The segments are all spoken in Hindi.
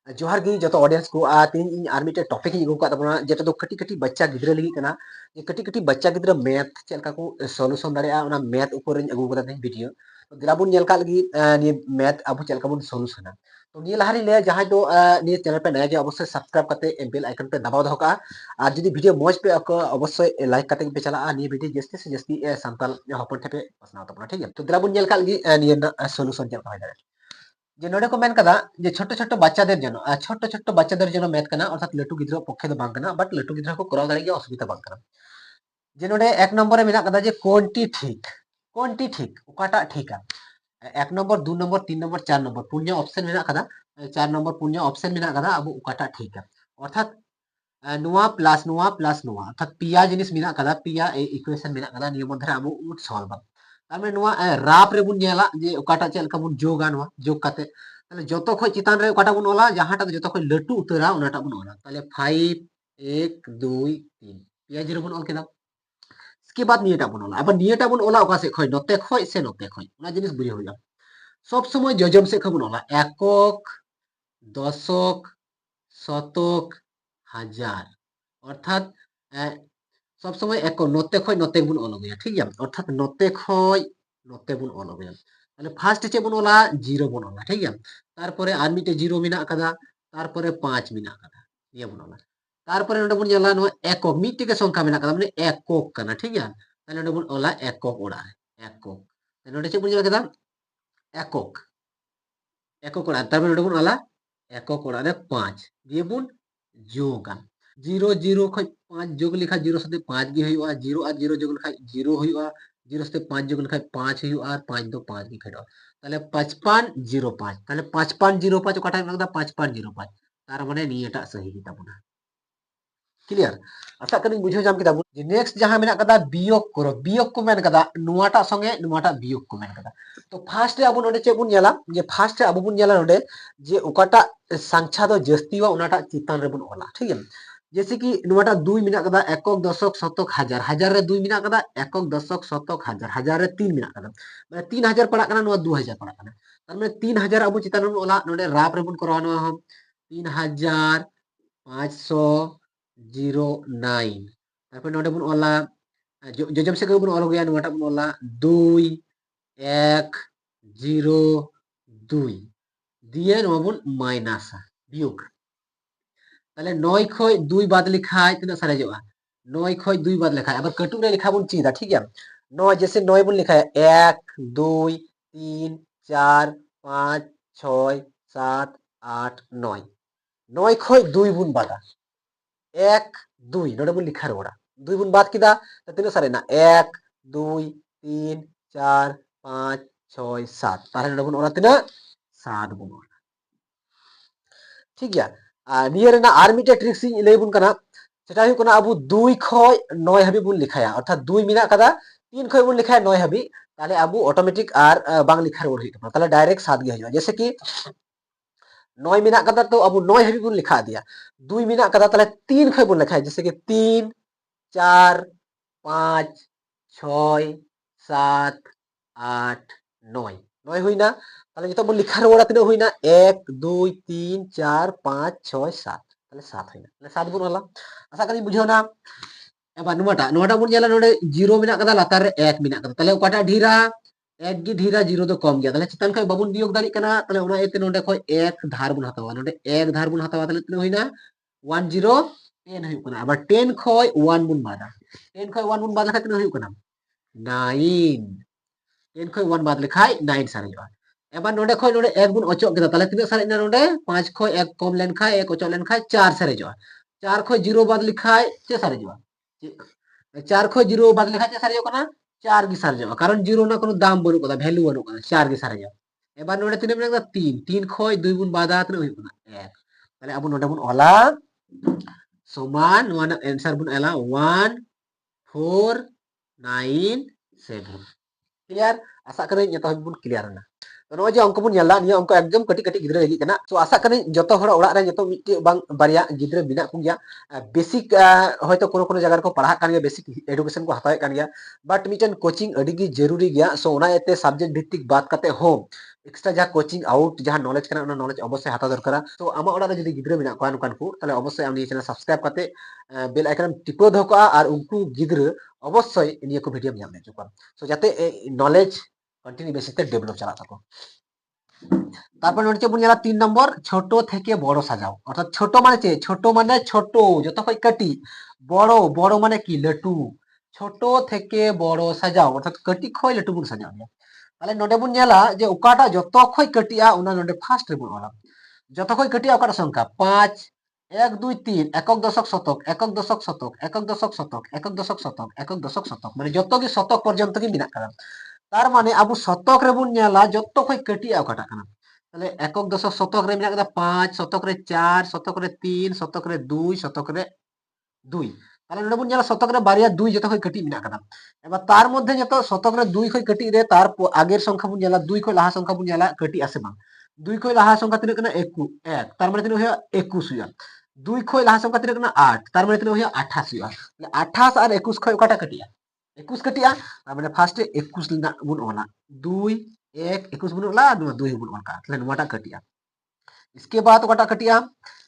जोहार गी जो ऑडियंस को तीन आर मिटे टॉपिक इन अगू तबना जेटा दो कटी कटी बच्चा गिद्रा लगी कना जे कटी कटी बच्चा गिद्रा मैथ चलका को सॉल्यूशन दाड़े ओना मैथ ऊपर अगू कदा दिन वीडियो तो दिलाबुन नेल का लगी नि मैथ अब चलका बुन सॉल्यूशन तो नि लहारी ले जहां दो नि चैनल पे नया जो अवश्य सब्सक्राइब करते बेल आइकन पे दबाव दो का और जदी वीडियो मौज पे अवश्य लाइक करते पे चला नि वीडियो जस्ती से जस्ती संताल हपन ठेपे पसना तबना ठीक है तो दिलाबुन नेल का लगी नि सॉल्यूशन चलका हो जाए जे नोडे को मेन कदा जे छोटो छोटो बच्चादेर जनो छोटो छोटो बच्चादेर जनो मैथ कना अर्थात लटू गिद्रा पक्षे दो बांग कना बट लटू गिद्रा को कराव दाड़े गया असुविधा बांग कना जे नोडे एक नंबर रे मेना कदा जे कोनटी ठीक ओकाटा ठीका एक नंबर दो नंबर तीन नंबर चार नंबर पुण्य ऑप्शन मेना कदा चार नंबर पुण्य ऑप्शन मेना कदा अब ओकाटा ठीका अर्थात प्लस नुआ अर्थात पिया जिनिस मेना कदा पिया इक्वेशन मेना कदा नियम मध्य रे अब उट सॉल्व तारमे नुआ राप रे बुन नेला जे ओकाटा चेल का बुन जोगा नुआ जोग काते ताले जतो खय चितान रे ओकाटा बुन ओला जहाटा जतो खय लटू उतरा ओनाटा बुन ओला ताले 5 1 2 3 पिया जीरो बुन ओल केदा इसके बाद नियटा बुन ओला अब नियटा बुन ओला ओका से खय नते खय से नते खय ओना जिनिस बुझे होया सब समय जजम से खबुन ओला एकक दशक शतक हजार अर्थात सब समय एक नते खय नते बुन ओल गया ठीक है अर्थात नते खय नते बुन ओल गया তাহলে ফার্স্ট चे बुन ओला जीरो बुन ओला ठीक है তারপরে আর মিটে जीरो মিনা কাদা তারপরে 5 মিনা কাদা ये बुन ओला তারপরে নডে বুন জলা নো একক মিটে के সংখ্যা মিনা কাদা মানে একক কানা ठीक है তাহলে নডে বুন ओला একক ওড়া একক নডे चे बुन जला কাদা একক একক ওড়া তারপরে নডে বুন ओला একক ওড়া রে 5 দিয়ে বুন जोगा जीरो जीरो खय 5 जोग लिखा जीरो साथे 5 गे हुआ जीरो और जीरो जोग लिखा जीरो हुआ जीरो साथे 5 जोग लिखा 5 हुआ और 5 दो 5 गे फेडो তাহলে 5505 তাহলে 5505 ওকাটা লাগদা 5505 তার মানে নিয়েটা সহি গিতা বুনা क्लियर आशा करी बुझे जाम किदा बुन जे नेक्स्ट जहां मेना कदा बियोग को मेन कदा नुआटा संगे नुआटा बियोग को मेन कदा तो फार्स्ट रे अबु नोडे चे बुन नेला जे फार्स्ट रे अबु बुन नेला नोडे जे ओकाटा संख्या दो जस्ती वा उनाटा चितान रे बुन ओला ठीक है जैसे कि नुआटा 2 मिना कदा एकक दशक शतक हजार हजार रे 2 मिना कदा एकक दशक शतक हजार हजार रे 3 मिना कदा माने 3000 पड़ा कना नुआ 2000 पड़ा कना तार माने 3000 अबु चितान रे ओला नोडे राप रे बुन करवा नुआ हम 3509 তারপর নোটে বুন ওলা যোজম से बुन ओल गया नोटा बुन ओला 2 1 0 2 দিয়ে নো बुन माइनास বিয়োগ তাহলে 9 খয় 2 বাদ লিখাই তিনা সারে যাওয়া 9 খয় 2 বাদ লিখাই আবার কটুক রে লিখা বুন চিদা ठीक है 9 जैसे 9 बुन लिखा है 1 2 3 4 5 6 7 8 9 9 खय 2 बुन बादा एक दुई नोडे बुन लिखा रोड़ा 2 बुन बात किदा तीन सारे ना 1 2 3 4 5 6 7 ताहले नोडे बुन ओला तीना 7 बुन ओला ठीक गया निये रेना आर मिटे ट्रिक्स ᱤᱧ ᱞᱟᱹᱭ ᱵᱩᱱ ᱠᱟᱱᱟ সেটা ᱦᱩᱭᱩᱜ ᱠᱟᱱᱟ ᱟᱵᱚ 2 खय 9 হাবি বুন লিখায়া অর্থাৎ 2 মিনা কাদা 3 खय बुन लिखाया 9 হাবি তাহলে আবু অটোমেটিক আর বাং লিখা রোড হইতো তাহলে ডাইরেক্ট 7 গে হইবা जैसे कि 9 मिना कदा तो अब 9 हाबि बुन लिखा दिया 2 मिना कदा ताले 3 खय बुन लिखा जैसे कि 3 4 5 6 7 8 9 9 हुईना ताले जतो बुन लिखा रोड़ा तिना हुईना 1 2 3 4 5 6 7 ताले 7 हुईना ताले 7 बुन होला आशा करी बुझियो ना एबा नुवाटा नुवाटा बुन जेला नोडे 0 मिना कदा लातार रे 1 मिना कदा ताले ओकाटा ढीरा एक गी ढीरा जीरो तो कम गया ताले चितान खय बाबुन बियोग दाड़ी कना ताले ओना एते नोडे खय एक धार बुन हतावा नोडे एक धार बुन हतावा ताले तिना होइना 10 10 हुई कना अब 10 खय 1 बुन बादा 10 खय 1 बुन बादा खाय तिना हुई कना 9 10 खय 1 बाद लेखाय 9 सारेजवा एबार नोडे खय नोडे एक बुन अचक केदा ताले तिना सारेजना नोडे 5 खय 1 कम लेन खाय 1 अचक लेन खाय 4 सारेजवा 4 खय 0 बाद लिखाय चे सारेजवा 4 खय 0 बाद लेखाय चे सारेजवा कना 4 गी सारेजवा कारण 0 ना कोनो दाम बनु कदा वैल्यू बनु कदा 4 गी सारेजवा एबार नोडे तिने मेना 3 3 खय 2 बुन बादा तिना हुई कना 1 ताले अब नोडे बुन ओला समान वन आंसर बुन एला 1 4 9 7 क्लियर आशा करें जतो बुन क्लियर ना तो नो जे अंक बुन नेला निया अंक एकदम कटी कटी गिद्रा लगी कना तो आशा करें जतो हर ओड़ा रे जतो मिटे बांग बारिया गिद्रा बिना को गया बेसिक होयतो कोनो कोनो जगह को पढ़ा कान गया बेसिक एजुकेशन को हताय कान गया बट मिटन कोचिंग अडी गी जरूरी गया सो ओना एते सब्जेक्ट भित्तिक बात करते हो एक्सट्रा जहाँ कोचिंग आउट जहाँ नॉलेज करना नॉलेज अवश्य हाथ दरकार तो आम ओड़ा जो गिद्रा मेना को नौकान को ताले अवश्य आम चैनल सब्सक्राइब करते बेल आइकन टिपो दो को और उनको गिद्रा अवश्य निया को वीडियो नाम हजू सो जाते नॉलेज कंटिन्यू बेसिस ते डेवलप चला तको তারপর হচ্ছে বুন যারা 3 নম্বর ছোট থেকে বড় সাজাও অর্থাৎ ছোট মানে ছোট যত কই কাটি বড় বড় মানে কি লটু ছোট থেকে বড় সাজাও অর্থাৎ কাটি খয় লটু বুন সাজাও তাহলে নোডে বুন নেলা যে ওকাটা যত খয় কাটিয়া ওনা নোডে ফার্স্ট রে বুন ওলা যত খয় কাটিয়া ওকাটা সংখ্যা 5 1 2 3 একক দশক শতক একক দশক শতক একক দশক শতক একক দশক শতক একক দশক শতক মানে যত কি শতক পর্যন্ত কি মিনা কারণ তার মানে আবু শতক রে বুন নেলা যত খয় কাটিয়া ওকাটা কানা তাহলে একক দশক শতক রে মিনা কাদা 5 শতক রে 4 শতক রে 3 শতক রে 2 শতক রে 2 তাহলে নোডে বুন নেলা শতক রে বারিয়া 2 যত খয় কাটি মিনা কাদা এবার তার মধ্যে যত শতক রে 2 খয় কাটি রে তার আগের সংখ্যা বুন নেলা 2 খয় লাহা সংখ্যা বুন নেলা কাটি আসে বাং 2 খয় লাহা সংখ্যা তিনে কানা 1 তার মানে তিনে হইয়া 21 হইয়া 2 খয় লাহা সংখ্যা তিনে কানা 8 তার মানে তিনে হইয়া 28 হইয়া 28 আর 21 খয় কাটা কাটিয়া 21 কাটিয়া তার মানে ফার্স্টে 21 লিনা বুন ওলা 2 1 21 बुन ओला 2 बुन ओला ताहले नोटा कटिया इसके बाद ओटा कटिया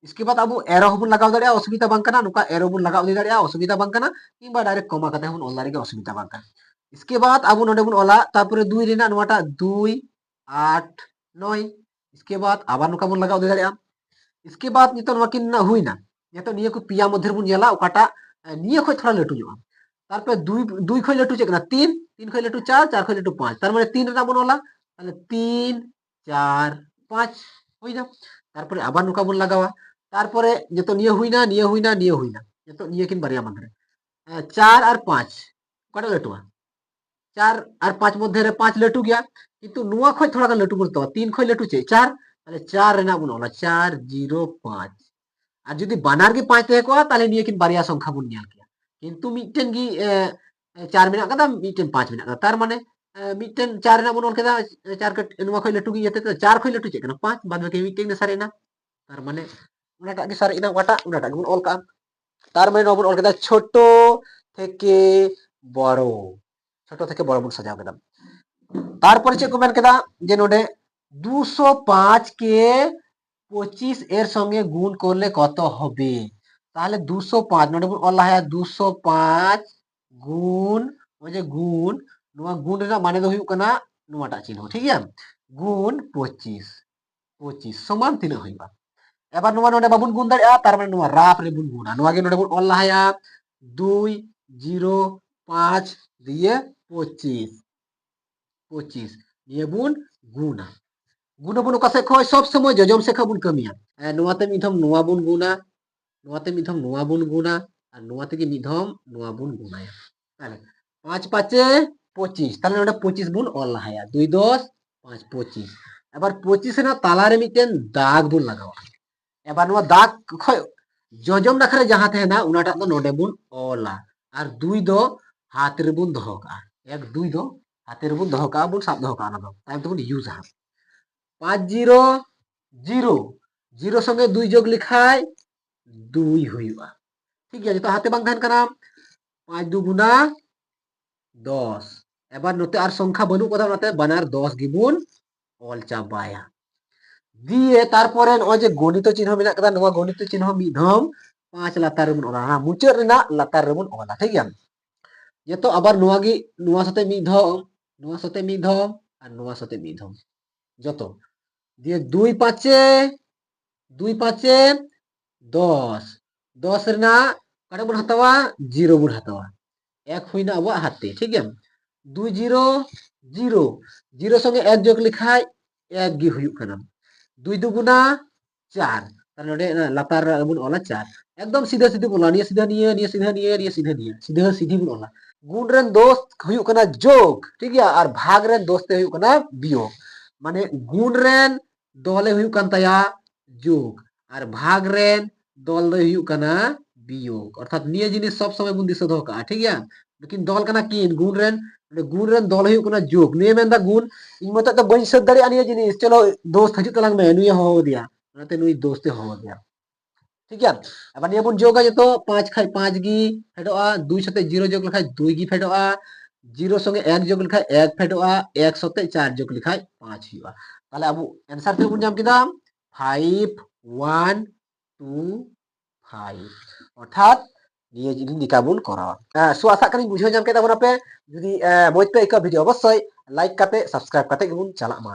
इसके बाद अब एरो बुन लगाव दाड़िया असुविधा बांग कना नुका एरो बुन लगाव दे दाड़िया असुविधा बांग कना किंबा डायरेक्ट कमा कते बुन ओला रे असुविधा बांग कना इसके बाद अब नोडे बुन ओला तारपरे 2 रेना नोटा 2 8 9 इसके बाद आबार नुका बुन लगाव दे दाड़िया इसके बाद नितो नोकिन ना हुइना नितो निया को पिया मध्य बुन जेला ओकाटा निया खय थोड़ा लटु जोआ तारपरे 2 खय लटु चेकना 3 3 खय लटु 4 4 खय लटु 5 तार माने 3 रेना बुन ओला তাহলে 3 4 5 হই না তারপরে আবার নুকা বুন লাগাওয়া তারপরে যেত নিয়ে যেত নিয়ে কিন বারিয়া মধ্যে 4 আর 5 কটা লটুয়া 4 আর 5 মধ্যে রে 5 লটু গিয়া কিন্তু নুয়া খয় থোড়া গান লটু বলতো 3 খয় লটু চে 4 তাহলে 4 রেনা বুন ওলা 4 0 5 আর যদি বানার কি 5 তে কোয়া তাহলে নিয়ে কিন বারিয়া সংখ্যা বুন নিয়া কিয়া কিন্তু মিটেন কি 4 মিনা কাদা মিটেন 5 মিনা কাদা তার মানে मिटन 4 ना बनल केदा 4 के नुवा खय लटु गी जते 4 खय लटु चेकना 5 बाद में मिटन ने सारेना तार माने उनाटा के सारेना वाटा उनाटा के बन ऑल का तार माने नबन ऑल केदा छोटो থেকে বড় ছোট থেকে বড় বন সাজাও কেদা তারপরে চেক কমেন্ট কেদা যে নোডে 205 কে 25 এর সঙ্গে গুণ করলে কত হবে তাহলে 205 নোডে বন অল লাহায়া 205 গুণ ওই যে গুণ नुआ गुण रे माने दो हुई कना नुआटा चिन्ह ठीक है गुण 25 25 समान तीन होइबा एबार नुआ नोडे बाबुन गुण दाड़िया तार माने नुआ राफ रे बुन गुणा नुआ गे नोडे बुन ऑल लाहाया 2 0 5 दिए 25 25 ये बुन गुणा गुण बुन का से खय सब समय जजम से खबुन कमिया नुआ ते मिथम नुआ बुन गुणा नुआ ते मिथम नुआ बुन गुणा और नुआ ते की मिथम नुआ बुन गुणाया ताले 5 5 25 তাহলে ওটা 25 বুন অল লাহায়া 2 10 5 25 এবার 25 না তালারে মিটেন দাগ বুন লাগাওয়া এবার নোয়া দাগ খয় জজম নাখরে যাহা তেনা উনাটা তো নোডে বুন অলা আর 2 দো হাতের বুন দহকা 1 2 দো হাতের বুন দহকা বুন সাব দহকা না দাও তাই তো বুন ইউজ হা 5 0 0 0 সঙ্গে 2 যোগ লিখায় 2 হইবা ঠিক আছে তো হাতে বাং ধান কানা 5 2 গুণা 10 এবার নতে আর সংখ্যা বনু কথা নাতে বানার 10 গিবুন অল চাবায়া দিয়ে তারপরে ওই যে গণিত চিহ্ন মেনা কাদা নয়া গণিত চিহ্ন মিধম 5 লাতার রেবুন ওলা হ্যাঁ মুচার রেনা লাতার রেবুন ওলা ঠিক আছে যে তো আবার নোয়া গি নোয়া সাথে মিধম আর নোয়া সাথে মিধম যত দিয়ে 2 5 10 10 রেনা কাটা বুন হাতাওয়া 0 বুন হাতাওয়া এক হইনা আবার হাতে ঠিক আছে 2 0 0 0 সঙ্গে 1 যোগ লিখায় 1 গি হুয়ুক কানা 2 দুগুণা 4 তার নডে লাতার বুন ওলা 4 একদম সিধা সিধি বলা নিয়ে সিধা সিধি বুন ওলা গুণ রেন দোস্ত হুয়ুক কানা যোগ ঠিক আছে আর ভাগ রেন দোস্তে হুয়ুক কানা বিয়োগ মানে গুণ রেন দলে হুয়ুক কান তায়া যোগ আর ভাগ রেন দল দে হুয়ুক কানা বিয়োগ অর্থাৎ নিয়ে জিনিস সব সময় বুন দিছে দহকা ঠিক আছে लेकिन दल कना किन गुण रेन दल हुई कना जोग निये मेंदा गुण इन मत तो बन सद दाड़ी आनिया जिनिस चलो दोस्त हजू तलांग में नुई हो दिया नाते नुई दोस्ते हो दिया ठीक है अब निये बुन जोगा जतो 5 खाय 5 गी फेडोआ 2 साथे 0 जोग लिखाय 2 गी फेडोआ 0 संगे 1 जोग लिखाय 1 फेडोआ 1 साथे 4 जोग लिखाय 5 हुआ তাহলে আবু অ্যান্সার ᱛᱤᱱᱟᱹᱜ ᱵᱚᱱ ᱧᱟᱢ ᱠᱮᱫᱟ 5125 অর্থাৎ নিয়ে যদি নিকা বন করাওয়া সো আশা করি বুঝাও ᱧᱟᱢ ᱠᱮᱫᱟ ᱵᱚᱱ ᱟᱯᱮ ᱡᱩᱫᱤ ᱢᱚᱡᱽ ᱯᱮ ᱟᱹᱭᱠᱟᱹᱣ ᱵᱷᱤᱰᱤᱭᱳ ᱚᱵᱚᱥᱥᱳᱭ ᱞᱟইᱠ ᱠᱟᱛᱮ ᱥᱟᱵᱥক্রাইব ᱠᱟᱛᱮ ᱜᱮᱵᱚᱱ ᱪᱟᱞᱟᱜ ᱢᱟ